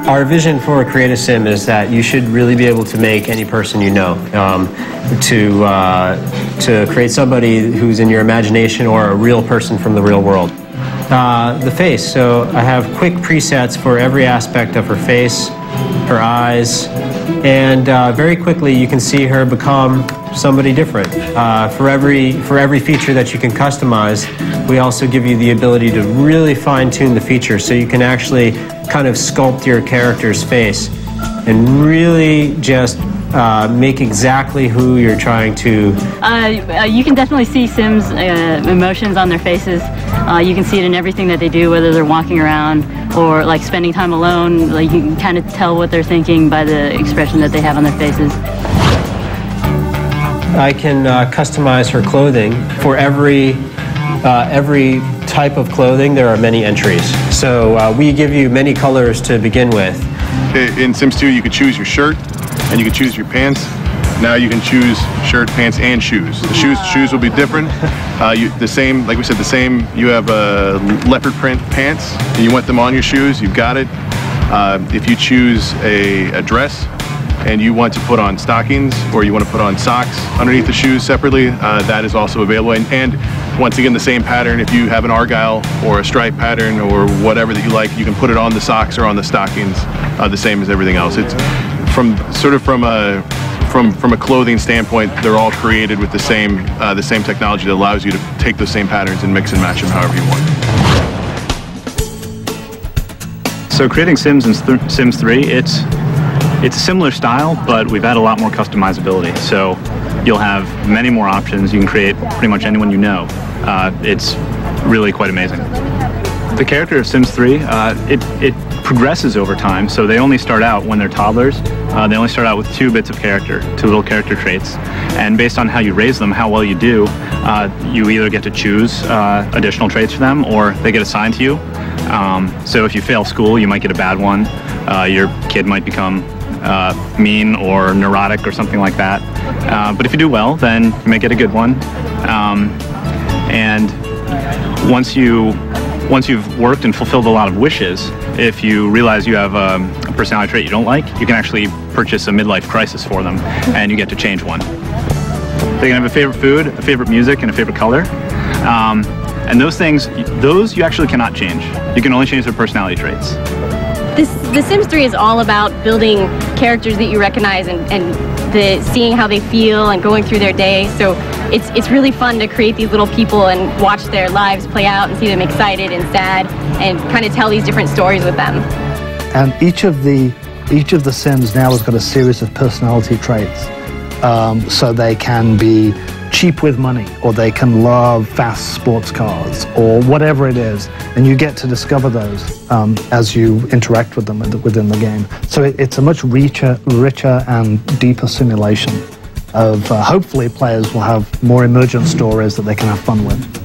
Our vision for Create a Sim is that you should really be able to make any person you know, to create somebody who's in your imagination or a real person from the real world. The face, so I have quick presets for every aspect of her face, her eyes, and very quickly you can see her become somebody different. For every feature that you can customize, we also give you the ability to really fine-tune the feature so you can actually kind of sculpt your character's face and really just make exactly who you're trying to. You can definitely see Sims' emotions on their faces. You can see it in everything that they do, whether they're walking around or like spending time alone. Like you can kind of tell what they're thinking by the expression that they have on their faces. I can customize her clothing. For every type of clothing, there are many entries. So we give you many colors to begin with. In Sims 2, you could choose your shirt and you can choose your pants. Now you can choose shirt, pants, and shoes. The shoes will be different. The same, like we said, the same. You have leopard print pants, and you want them on your shoes. You've got it. If you choose a dress and you want to put on stockings or you want to put on socks underneath the shoes separately, that is also available. And once again, the same pattern. If you have an argyle or a stripe pattern or whatever that you like, you can put it on the socks or on the stockings, the same as everything else. It's from a clothing standpoint, they're all created with the same technology that allows you to take those same patterns and mix and match them however you want. So creating Sims in Sims 3, it's a similar style, but we've had a lot more customizability. So you'll have many more options. You can create pretty much anyone you know. It's really quite amazing. The character of Sims 3, it progresses over time, so they only start out when they're toddlers. They only start out with 2 bits of character, 2 little character traits. And based on how you raise them, how well you do, you either get to choose additional traits for them or they get assigned to you. So if you fail school, you might get a bad one. Your kid might become mean or neurotic or something like that. But if you do well, then you may get a good one. And once you've worked and fulfilled a lot of wishes, if you realize you have a personality trait you don't like, you can actually purchase a midlife crisis for them, and you get to change one. They can have a favorite food, a favorite music, and a favorite color. And those things, you actually cannot change. You can only change their personality traits. The Sims 3 is all about building characters that you recognize and seeing how they feel and going through their day. So it's really fun to create these little people and watch their lives play out and see them excited and sad and kind of tell these different stories with them. And each of the Sims now has got a series of personality traits. So they can be cheap with money, or they can love fast sports cars, or whatever it is, and you get to discover those as you interact with them within the game. So it's a much richer and deeper simulation of hopefully players will have more emergent stories that they can have fun with.